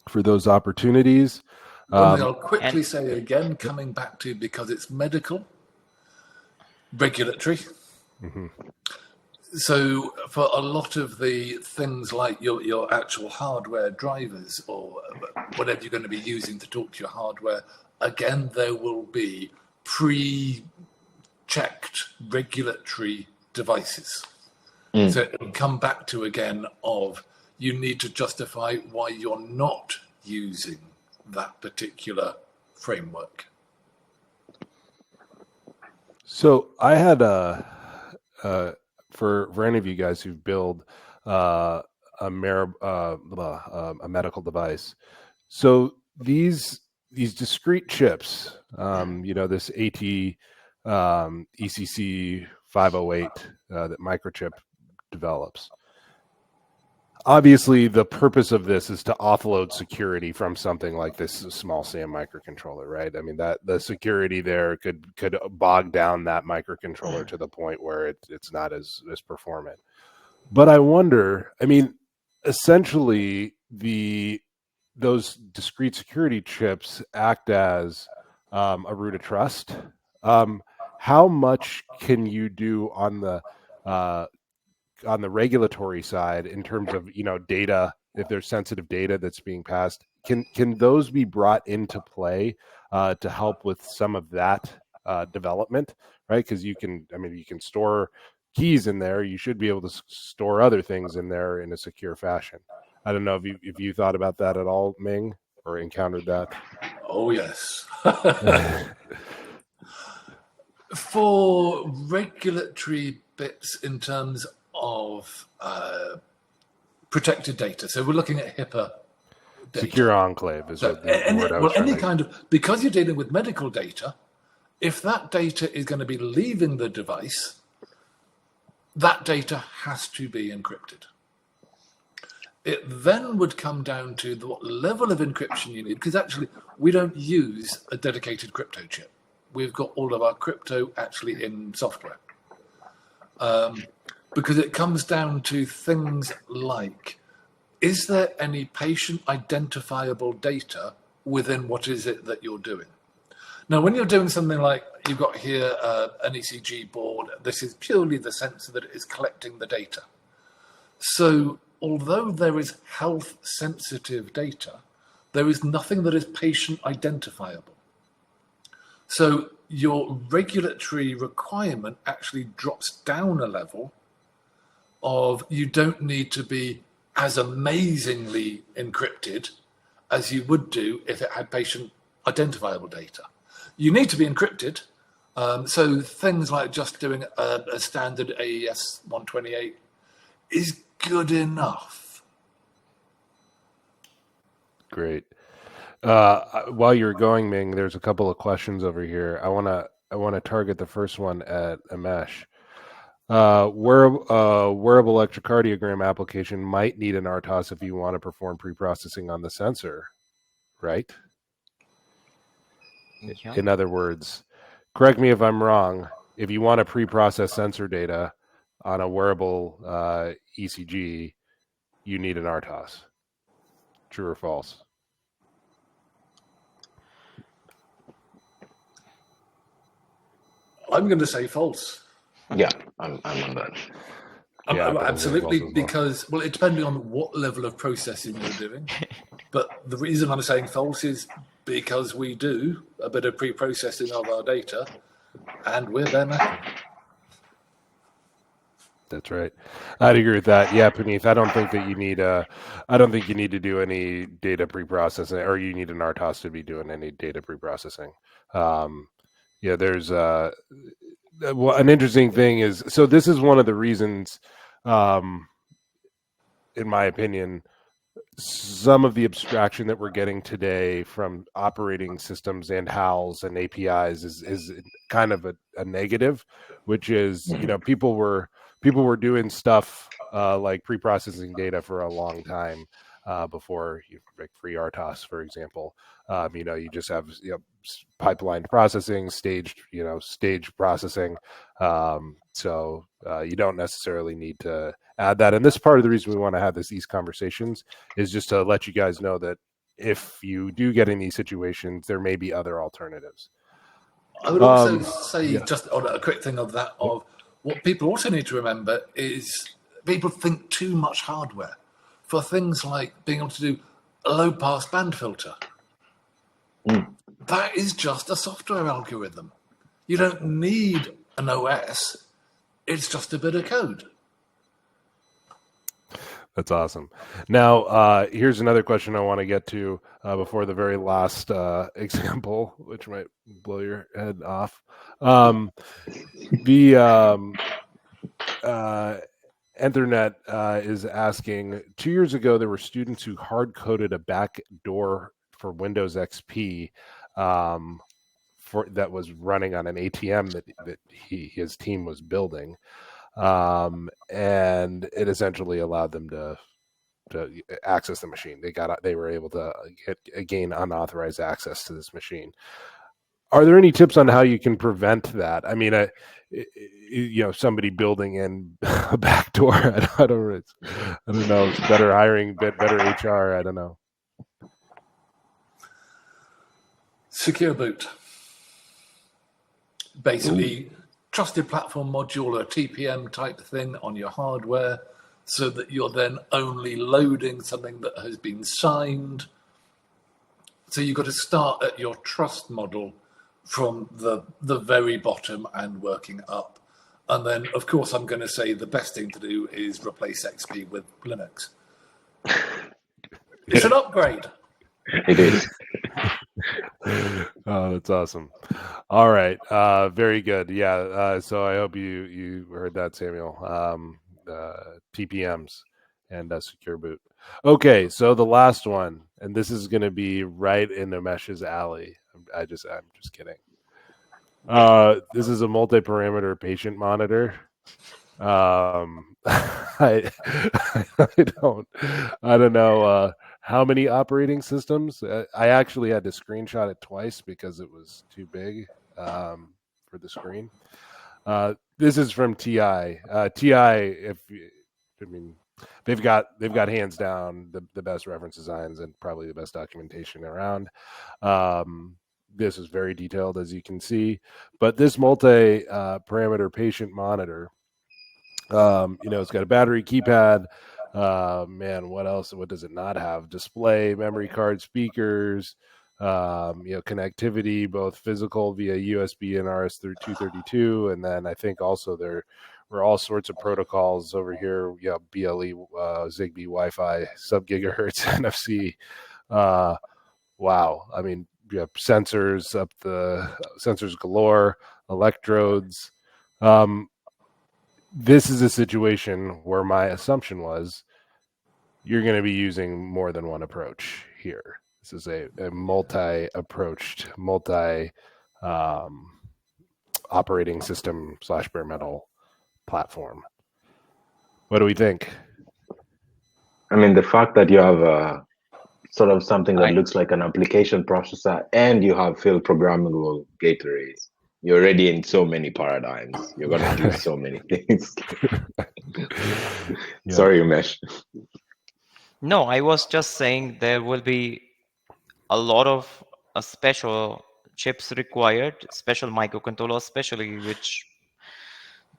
for those opportunities. One thing I'll quickly say again, coming back to, because it's medical, regulatory. Mm-hmm. So for a lot of the things like your actual hardware drivers or whatever you're going to be using to talk to your hardware, again, there will be pre-checked regulatory devices. So it will come back to, again, of you need to justify why you're not using that particular framework. So I had for any of you guys who build a medical device. So these discrete chips, this ECC 508 that Microchip develops. Obviously, the purpose of this is to offload security from something like this small SAM microcontroller, right? I mean, that the security there could bog down that microcontroller to the point where it's not as performant. But I wonder, I mean, essentially those discrete security chips act as a root of trust. How much can you do on the regulatory side in terms of data, if there's sensitive data that's being passed, can those be brought into play to help with some of that development, right? Because you can store keys in there, you should be able to store other things in there in a secure fashion. I don't know if you thought about that at all, Ming, or encountered that. Oh yes. For regulatory bits in terms of protected data, so we're looking at HIPAA data. Secure enclave is So what the word I was trying to... because you're dealing with medical data, if that data is going to be leaving the device, that data has to be encrypted. It then would come down to what level of encryption you need, because actually we don't use a dedicated crypto chip. We've got all of our crypto actually in software. Because it comes down to things like, is there any patient identifiable data within what is it that you're doing? Now, when you're doing something like you've got here an ECG board, this is purely the sensor that is collecting the data. So although there is health sensitive data, there is nothing that is patient identifiable. So your regulatory requirement actually drops down a level of you don't need to be as amazingly encrypted as you would do if it had patient identifiable data. You need to be encrypted. So things like just doing a standard AES 128 is good enough. Great. While you're going, Ming, there's a couple of questions over here. I want to target the first one at Umesh. Wearable electrocardiogram application might need an RTOS if you want to perform pre-processing on the sensor, right? Yeah. In other words, correct me if I'm wrong, if you want to pre-process sensor data on a wearable ECG, you need an RTOS. True or false? I'm going to say false. Yeah, I'm on that. Yeah, but absolutely, as well. because, well, it depending on what level of processing you're doing. But the reason I'm saying false is because we do a bit of pre-processing of our data, and we're bare metal. That's right. I'd agree with that. Yeah, Puneeth, I don't think that you need I don't think you need to do any data pre-processing, or you need an RTOS to be doing any data pre-processing. Yeah, there's well, an interesting thing is, so this is one of the reasons, in my opinion, some of the abstraction that we're getting today from operating systems and HALs and APIs is kind of a negative, which is, you know, people were doing stuff like pre-processing data for a long time before like free RTOS, for example. You know, you just have, you know, pipeline processing, staged processing. So you don't necessarily need to add that. And this is part of the reason we want to have these conversations, is just to let you guys know that if you do get in these situations, there may be other alternatives. I would also say, just on a quick thing of that, of what people also need to remember is people think too much hardware for things like being able to do a low pass band filter. That is just a software algorithm. You don't need an OS. It's just a bit of code. That's awesome. Now, here's another question I want to get to before the very last example, which might blow your head off. Ethernet is asking, 2 years ago, there were students who hard-coded a backdoor for Windows XP that was running on an ATM that his team was building. And it essentially allowed them to access the machine. They were able to gain unauthorized access to this machine. Are there any tips on how you can prevent that? I mean, you know, somebody building in a backdoor. I don't know. It's better hiring, better HR. I don't know. Secure boot. Basically, trusted platform module or TPM type thing on your hardware, so that you're then only loading something that has been signed. So you've got to start at your trust model from the very bottom and working up. And then, of course, I'm going to say the best thing to do is replace XP with Linux. It's an upgrade. It is. Oh, that's awesome. All right. Very good. Yeah. So I hope you heard that, Samuel. TPMs and secure boot. Okay. So the last one, and this is going to be right in Umesh's alley. I'm just kidding. This is a multi-parameter patient monitor. I don't know how many operating systems. I actually had to screenshot it twice because it was too big for the screen. This is from TI. They've got hands down the best reference designs and probably the best documentation around. This is very detailed, as you can see, but this multi-parameter patient monitor, you know, it's got a battery, keypad, man, what else? What does it not have? Display, memory card, speakers, you know, connectivity, both physical via USB and RS-232, and then I think also there were all sorts of protocols over here, you know, BLE, Zigbee, Wi-Fi, sub-gigahertz, NFC. Wow, I mean, you have sensors galore, electrodes. This is a situation where my assumption was you're going to be using more than one approach here. This is a multi-approached, operating system / BareMetal platform. What do we think? I mean, the fact that you have sort of something that looks like an application processor and you have field programmable gate arrays, you're already in so many paradigms. You're going to do so many things. Yeah. Sorry, Umesh. No, I was just saying there will be a lot of special chips required, special microcontrollers, especially which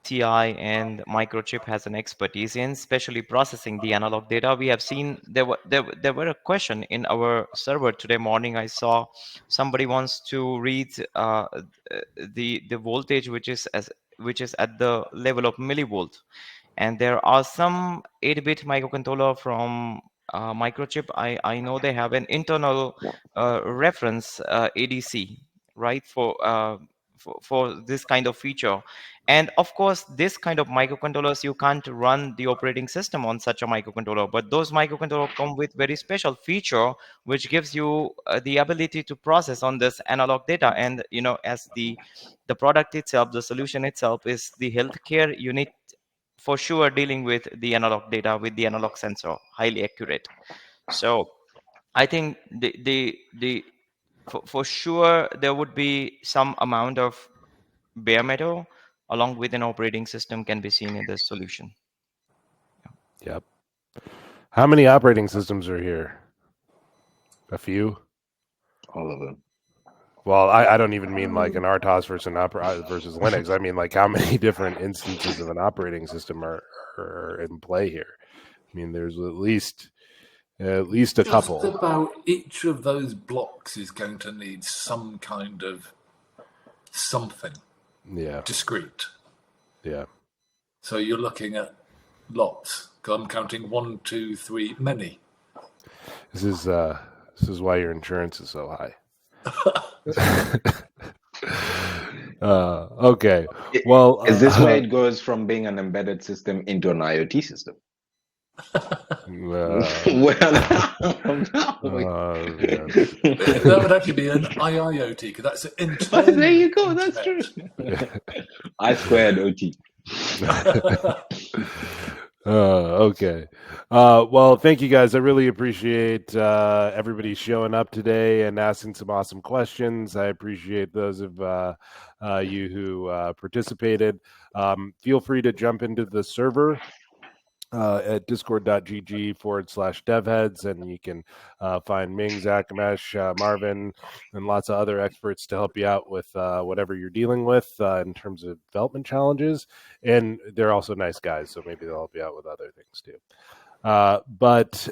TI and Microchip has an expertise in, especially processing the analog data. We have seen there were a question in our server today morning. I saw somebody wants to read the voltage which is at the level of millivolt, and there are some 8-bit microcontroller from Microchip. I know they have an internal reference ADC, right, for this kind of feature. And of course, this kind of microcontrollers, you can't run the operating system on such a microcontroller, but those microcontrollers come with very special feature which gives you the ability to process on this analog data. And as the product itself, the solution itself is the healthcare unit, for sure dealing with the analog data with the analog sensor, highly accurate. So I think for sure there would be some amount of bare metal along with an operating system can be seen in this solution. Yep. How many operating systems are here? A few? All of them. Well, I don't even mean like an RTOS versus versus Linux. I mean like how many different instances of an operating system are in play here. I mean, there's at least a couple. Just about each of those blocks is going to need some kind of something discrete. Yeah. So you're looking at lots. I'm counting 1, 2, 3, many. This is why your insurance is so high. Okay. Well, is this where it goes from being an embedded system into an IoT system? That would actually be an IIoT, because that's an internal. There you go. That's true. I squared OT. Okay. Well, thank you guys. I really appreciate everybody showing up today and asking some awesome questions. I appreciate those of you who participated. Feel free to jump into the server at discord.gg/devheads, and you can find Ming, Zacck, Umesh, Marvin, and lots of other experts to help you out with whatever you're dealing with in terms of development challenges. And they're also nice guys, so maybe they'll help you out with other things too. But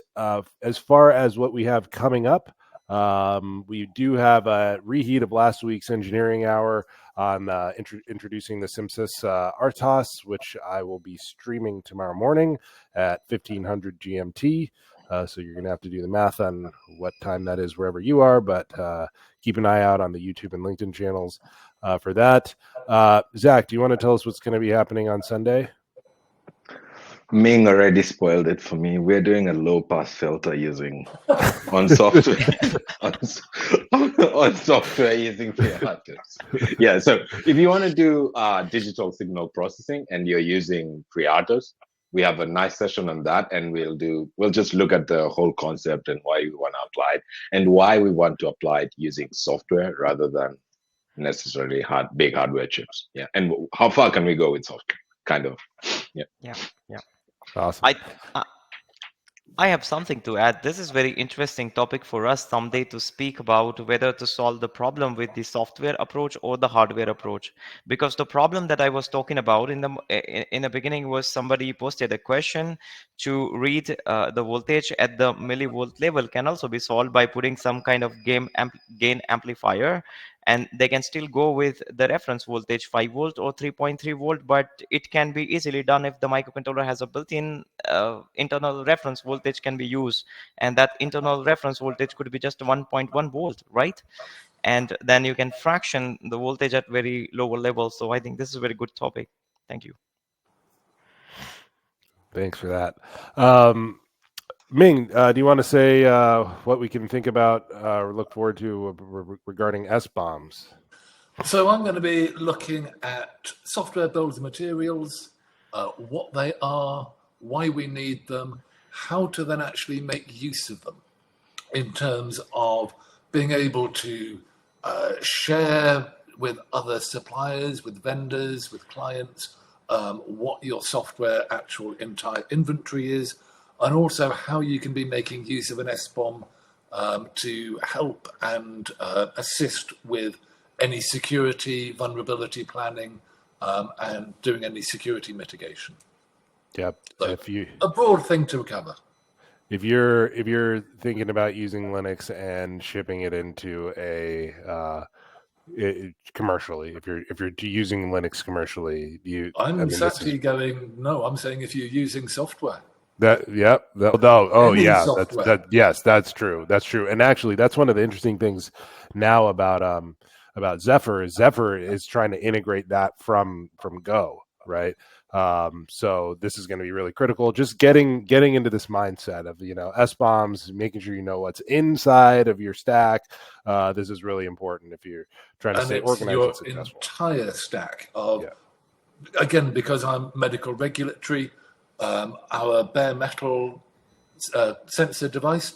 as far as what we have coming up, we do have a reheat of last week's engineering hour on introducing the Simsys RTOS, which I will be streaming tomorrow morning at 1500 GMT. So you're going to have to do the math on what time that is wherever you are, but keep an eye out on the YouTube and LinkedIn channels for that. Zacck, do you want to tell us what's going to be happening on Sunday? Ming already spoiled it for me. We're doing a low pass filter using on software on software using FreeRTOS. Yeah, so if you want to do digital signal processing and you're using FreeRTOS, we have a nice session on that, and we'll just look at the whole concept and why we want to apply it and why we want to apply it using software rather than necessarily big hardware chips. Yeah, and how far can we go with software? Kind of. Yeah. Awesome. I have something to add. This is very interesting topic for us someday to speak about whether to solve the problem with the software approach or the hardware approach. Because the problem that I was talking about in the beginning was somebody posted a question to read the voltage at the millivolt level can also be solved by putting some kind of gain amplifier, and they can still go with the reference voltage 5 volt or 3.3 volt, but it can be easily done if the microcontroller has a built-in internal reference voltage can be used, and that internal reference voltage could be just 1.1 volt, right? And then you can fraction the voltage at very lower levels. So I think this is a very good topic. Thank you. Thanks for that. Ming, do you want to say what we can think about or look forward to regarding SBOMs? So I'm going to be looking at software bills and materials, what they are, why we need them, how to then actually make use of them in terms of being able to share with other suppliers, with vendors, with clients, what your software actual entire inventory is, and also how you can be making use of an SBOM to help and assist with any security, vulnerability planning, and doing any security mitigation. Yep. So If you a broad thing to cover. if you're thinking about using Linux and shipping it into a commercially, if you're using Linux commercially, I'm this is exactly going, no, I'm saying if you're using software. yeah, software. yes, that's true. That's true. And actually, that's one of the interesting things now about Zephyr is trying to integrate that from Go, right? So this is going to be really critical. Just getting into this mindset of SBOMs, making sure you know what's inside of your stack. This is really important if you're trying to And stay it's organized your and successful. entire stack of, again, because I'm medical regulatory, our BareMetal sensor device,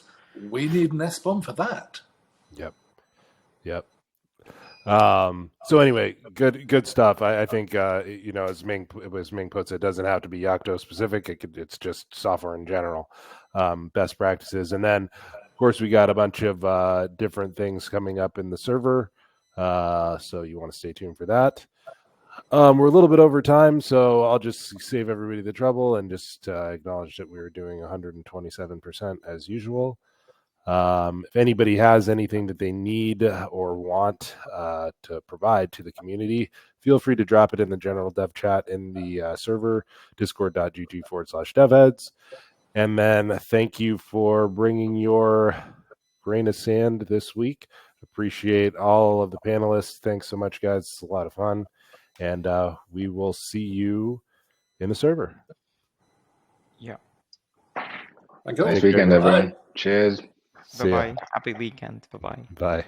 we need an SBOM for that. Yep. So anyway, good stuff. I think as Ming puts it, doesn't have to be Yocto specific. It's just software in general, best practices. And then of course we got a bunch of different things coming up in the server. So you want to stay tuned for that. We're a little bit over time, so I'll just save everybody the trouble and just acknowledge that we were doing 127% as usual. If anybody has anything that they need or want to provide to the community, feel free to drop it in the general dev chat in the server, discord.gg/devheads. And then thank you for bringing your grain of sand this week. Appreciate all of the panelists. Thanks so much, guys. It's a lot of fun. And we will see you in the server. Yeah. Thank you. Nice weekend, everyone. Cheers. Bye-bye. Happy weekend. Bye-bye. Bye.